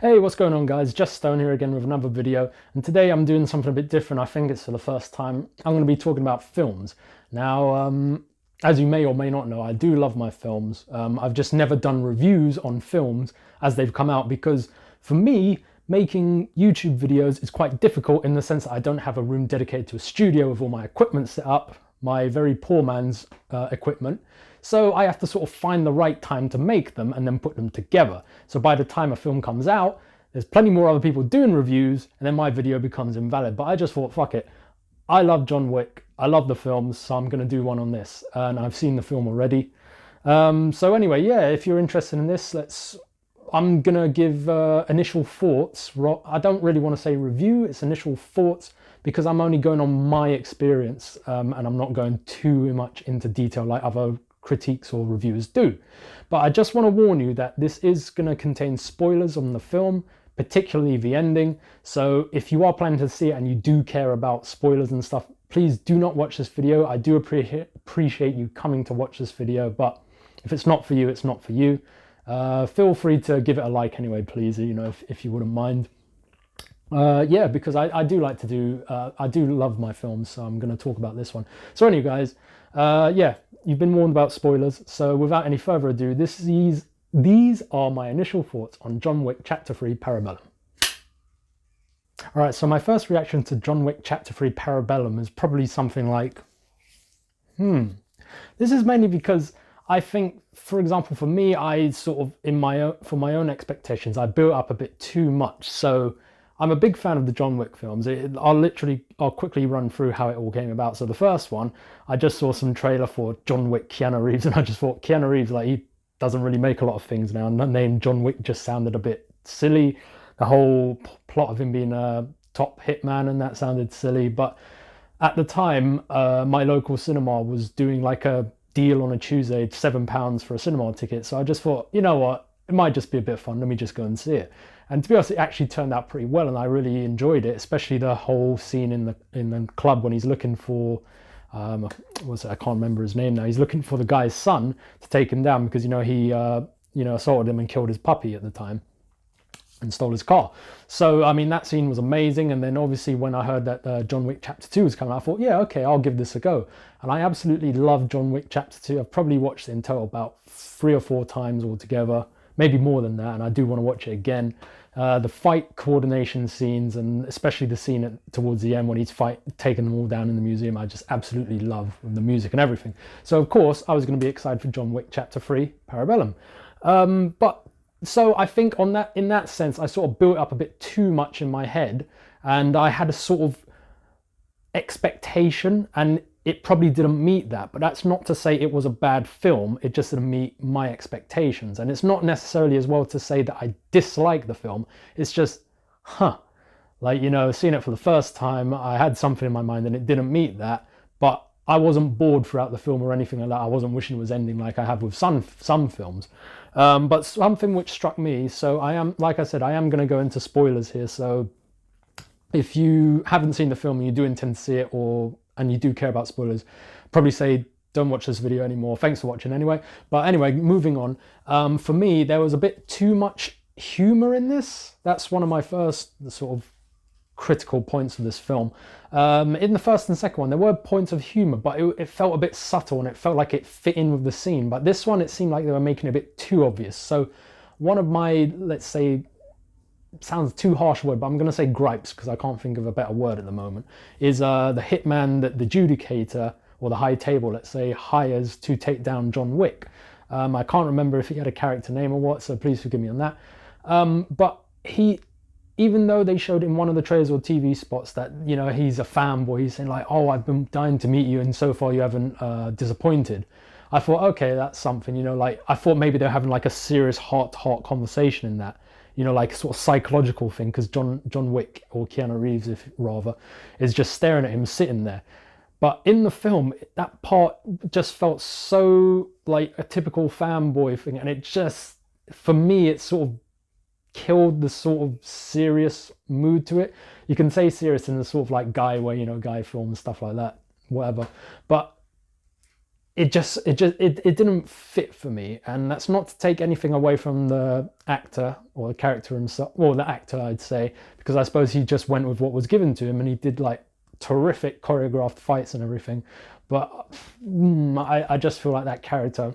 Hey, what's going on guys? Just Stone here again with another video, and today I'm doing something a bit different. I think it's for the first time. I'm going to be talking about films. Now, as you may or may not know, I do love my films. I've just never done reviews on films as they've come out because for me, making YouTube videos is quite difficult in the sense that I don't have a room dedicated to a studio with all my equipment set up, my very poor man's equipment. So I have to sort of find the right time to make them and then put them together. So by the time a film comes out, there's plenty more other people doing reviews and then my video becomes invalid. But I just thought, fuck it. I love John Wick. I love the films, so I'm going to do one on this. And I've seen the film already. So anyway, yeah, if you're interested in this, I'm going to give initial thoughts. I don't really want to say review, it's initial thoughts because I'm only going on my experience and I'm not going too much into detail like other critiques or reviewers do. But I just want to warn you that this is going to contain spoilers on the film, particularly the ending. So if you are planning to see it and you do care about spoilers and stuff, please do not watch this video. I do appreciate you coming to watch this video, but if it's not for you, it's not for you. Feel free to give it a like anyway, please, you know, if you wouldn't mind. Yeah, because I do like to do, I do love my films, so I'm going to talk about this one. So anyway, guys, yeah, you've been warned about spoilers. So without any further ado, these are my initial thoughts on John Wick Chapter 3 Parabellum. All right, so my first reaction to John Wick Chapter 3 Parabellum is probably something like, This is mainly because I think, for example, for me, I sort of, for my own expectations, I built up a bit too much. So I'm a big fan of the John Wick films. I'll quickly run through how it all came about. So the first one, I just saw some trailer for John Wick Keanu Reeves, and I just thought Keanu Reeves, like, he doesn't really make a lot of things now. And the name John Wick just sounded a bit silly. The whole plot of him being a top hitman and that sounded silly. But at the time, my local cinema was doing like a deal on a Tuesday, £7 for a cinema ticket. So I just thought, you know what, it might just be a bit of fun. Let me just go and see it. And to be honest, it actually turned out pretty well, and I really enjoyed it, especially the whole scene in the club when he's looking for, what's it? I can't remember his name now. He's looking for the guy's son to take him down because, you know, he assaulted him and killed his puppy at the time and stole his car. So I mean, that scene was amazing. And then obviously when I heard that John Wick Chapter 2 was coming out, I thought, yeah, okay, I'll give this a go. And I absolutely love John Wick Chapter 2. I've probably watched it in total about 3 or 4 times altogether, maybe more than that, and I do want to watch it again. The fight coordination scenes, and especially the scene towards the end when he's taking them all down in the museum, I just absolutely love, the music and everything. So of course I was going to be excited for John Wick Chapter 3 Parabellum. So I think in that sense, I sort of built up a bit too much in my head, and I had a sort of expectation, and it probably didn't meet that. But that's not to say it was a bad film. It just didn't meet my expectations. And it's not necessarily as well to say that I dislike the film. It's just, like, you know, seeing it for the first time, I had something in my mind and it didn't meet that. But I wasn't bored throughout the film or anything like that. I wasn't wishing it was ending like I have with some films. But something which struck me, so I am, like I said, I am going to go into spoilers here. So if you haven't seen the film and you do intend to see it, and you do care about spoilers, probably say don't watch this video anymore. Thanks for watching anyway. But anyway, moving on. For me, there was a bit too much humor in this. That's one of my first sort of critical points of this film. In the first and second one, there were points of humor, but it felt a bit subtle and it felt like it fit in with the scene. But this one, it seemed like they were making it a bit too obvious. So one of my, let's say, sounds too harsh a word, but I'm going to say gripes because I can't think of a better word at the moment, is the hitman that the judicator, or the high table, let's say, hires to take down John Wick. I can't remember if he had a character name or what, so please forgive me on that. But even though they showed in one of the trailers or TV spots that, you know, he's a fanboy, he's saying like, oh, I've been dying to meet you and so far you haven't disappointed. I thought, okay, that's something, you know, like, I thought maybe they're having like a serious heart-to-heart conversation in that. You know, like a sort of psychological thing, because John Wick, or Keanu Reeves, if rather, is just staring at him sitting there. But in the film, that part just felt so like a typical fanboy thing, and it just, for me, it sort of killed the sort of serious mood to it. You can say serious in the sort of like guy way, you know, guy film, stuff like that, whatever. But it didn't fit for me. And that's not to take anything away from the actor or the character himself, or the actor, I'd say, because I suppose he just went with what was given to him, and he did like terrific choreographed fights and everything. But I just feel like that character,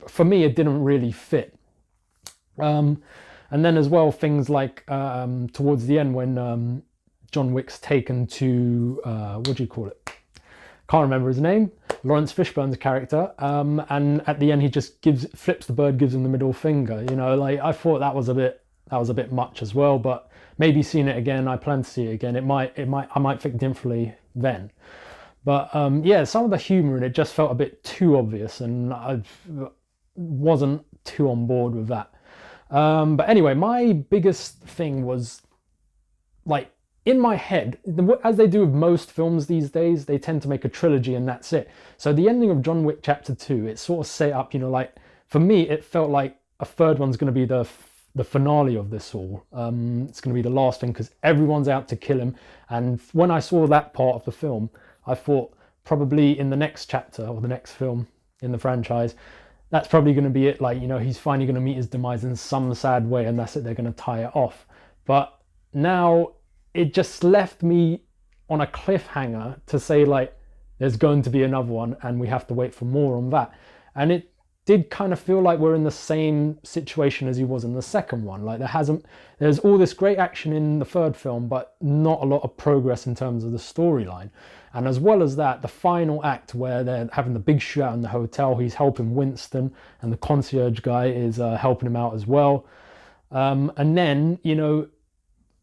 for me, it didn't really fit. And then as well, things like towards the end when John Wick's taken to, what do you call it? Can't remember his name. Lawrence Fishburne's character. And at the end, he just flips the bird, gives him the middle finger. You know, like I thought that was a bit much as well. But maybe seeing it again, I plan to see it again. I might think differently then. But yeah, some of the humor in it just felt a bit too obvious, and I wasn't too on board with that. But anyway, my biggest thing was, like, in my head, as they do with most films these days, they tend to make a trilogy and that's it. So the ending of John Wick Chapter 2, it sort of set up, you know, like, for me, it felt like a third one's going to be the finale of this all. It's going to be the last thing because everyone's out to kill him. And when I saw that part of the film, I thought probably in the next chapter or the next film in the franchise, that's probably going to be it. Like, you know, he's finally going to meet his demise in some sad way, and that's it. They're going to tie it off. But now it just left me on a cliffhanger to say, like, there's going to be another one and we have to wait for more on that. And it did kind of feel like we're in the same situation as he was in the second one. Like, there's all this great action in the third film, but not a lot of progress in terms of the storyline. And as well as that, the final act where they're having the big shootout in the hotel, he's helping Winston, and the concierge guy is helping him out as well. And then, you know,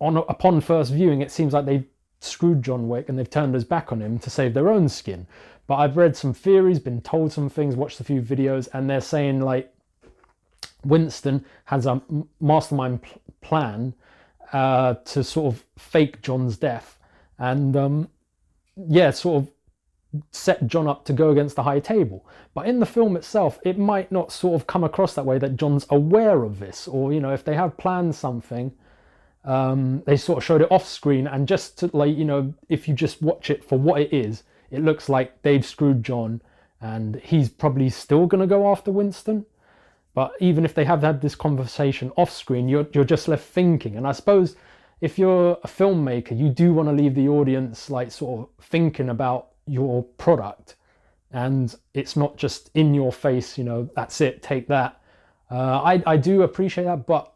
upon first viewing, it seems like they've screwed John Wick and they've turned his back on him to save their own skin. But I've read some theories, been told some things, watched a few videos, and they're saying, like, Winston has a mastermind plan to sort of fake John's death and yeah, sort of set John up to go against the high table. But in the film itself, it might not sort of come across that way, that John's aware of this, or, you know, if they have planned something, they sort of showed it off screen, and just to, like, you know, if you just watch it for what it is, it looks like they've screwed John and he's probably still going to go after Winston. But even if they have had this conversation off screen, you're just left thinking. And I suppose if you're a filmmaker, you do want to leave the audience, like, sort of thinking about your product, and it's not just in your face, you know, that's it, take that. I do appreciate that, but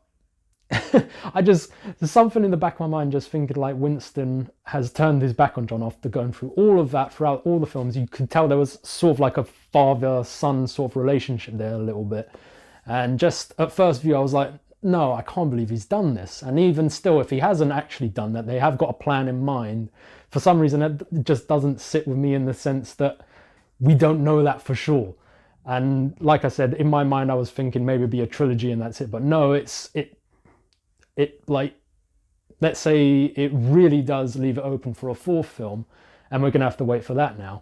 there's something in the back of my mind just thinking, like, Winston has turned his back on John after going through all of that throughout all the films. You could tell there was sort of like a father-son sort of relationship there a little bit. And just at first view, I was like, no, I can't believe he's done this. And even still, if he hasn't actually done that, they have got a plan in mind. For some reason, it just doesn't sit with me in the sense that we don't know that for sure. And like I said, in my mind, I was thinking maybe it'd be a trilogy and that's it. But no, it like, let's say it really does leave it open for a fourth film, and we're going to have to wait for that now.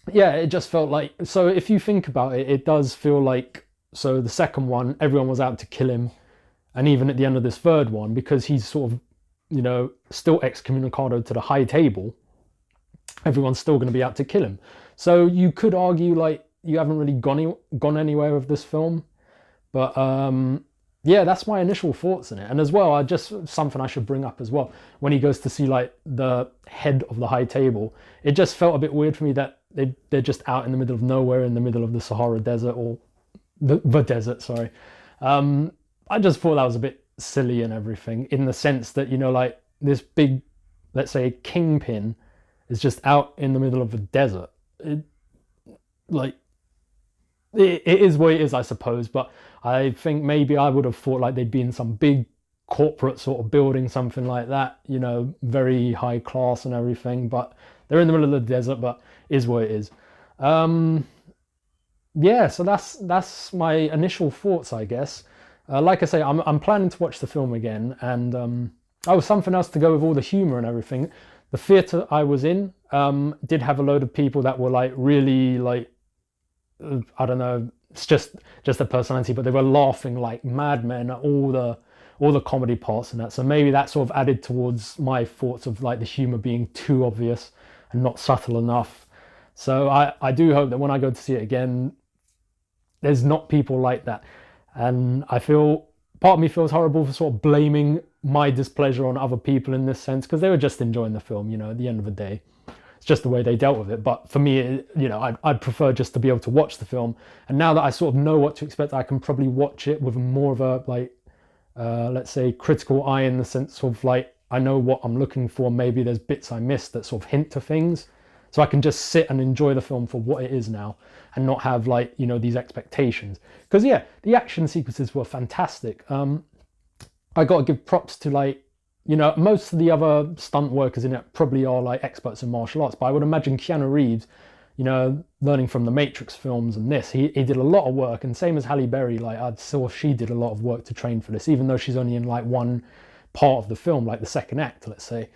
Yeah, it just felt like, so if you think about it, it does feel like, so the second one, everyone was out to kill him. And even at the end of this third one, because he's sort of, you know, still excommunicado to the high table, everyone's still going to be out to kill him. So you could argue, like, you haven't really gone anywhere with this film. But yeah, that's my initial thoughts on it. And as well, something I should bring up as well, when he goes to see, like, the head of the high table, it just felt a bit weird for me that they're just out in the middle of nowhere, in the middle of the Sahara Desert, or the desert, sorry. I just thought that was a bit silly and everything, in the sense that, you know, like, this big, let's say, kingpin is just out in the middle of the desert. It is what it is, I suppose, but I think maybe I would have thought like they'd be in some big corporate sort of building, something like that, you know, very high class and everything, but they're in the middle of the desert, but is what it is. Yeah, so that's my initial thoughts, I guess. Like I say, I'm planning to watch the film again, and something else to go with all the humor and everything. The theatre I was in did have a load of people that were, like, really, like, I don't know, it's just a personality, but they were laughing like madmen at all the comedy parts and that. So maybe that sort of added towards my thoughts of, like, the humor being too obvious and not subtle enough. So I do hope that when I go to see it again, there's not people like that. And I feel, part of me feels horrible for sort of blaming my displeasure on other people in this sense, because they were just enjoying the film, you know, at the end of the day. It's just the way they dealt with it. But for me, you know, I'd prefer just to be able to watch the film. And now that I sort of know what to expect, I can probably watch it with more of a, like, let's say, critical eye, in the sense of, like, I know what I'm looking for. Maybe there's bits I missed that sort of hint to things. So I can just sit and enjoy the film for what it is now, and not have, like, you know, these expectations. Because yeah, the action sequences were fantastic. I got to give props to, like, you know, most of the other stunt workers in it probably are like experts in martial arts, but I would imagine Keanu Reeves, you know, learning from the Matrix films and this, he did a lot of work. And same as Halle Berry, like, I saw she did a lot of work to train for this, even though she's only in like one part of the film, like the second act, let's say.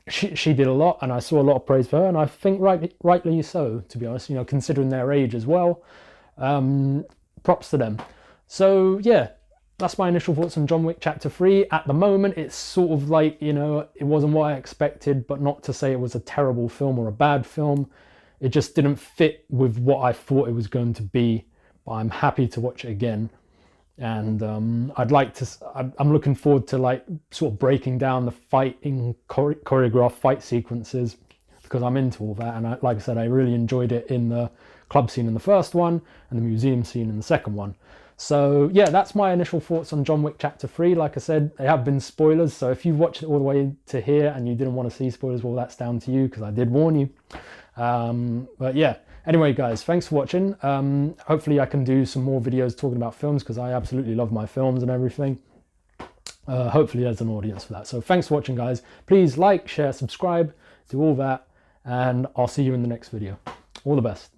She did a lot, and I saw a lot of praise for her, and I think rightly so, to be honest, you know, considering their age as well. Props to them. So yeah, that's my initial thoughts on John Wick Chapter 3. At the moment, it's sort of like, you know, it wasn't what I expected, but not to say it was a terrible film or a bad film. It just didn't fit with what I thought it was going to be, but I'm happy to watch it again. And I'd like to, I'm looking forward to, like, sort of breaking down the fighting, choreographed fight sequences, because I'm into all that. And like I said, I really enjoyed it in the club scene in the first one and the museum scene in the second one. So yeah, that's my initial thoughts on John Wick Chapter 3. Like I said, they have been spoilers, so if you've watched it all the way to here and you didn't want to see spoilers, well, that's down to you, because I did warn you. But yeah, anyway guys, thanks for watching. Hopefully I can do some more videos talking about films, because I absolutely love my films and everything. Hopefully there's an audience for that. So thanks for watching, guys. Please like, share, subscribe, do all that, and I'll see you in the next video. All the best.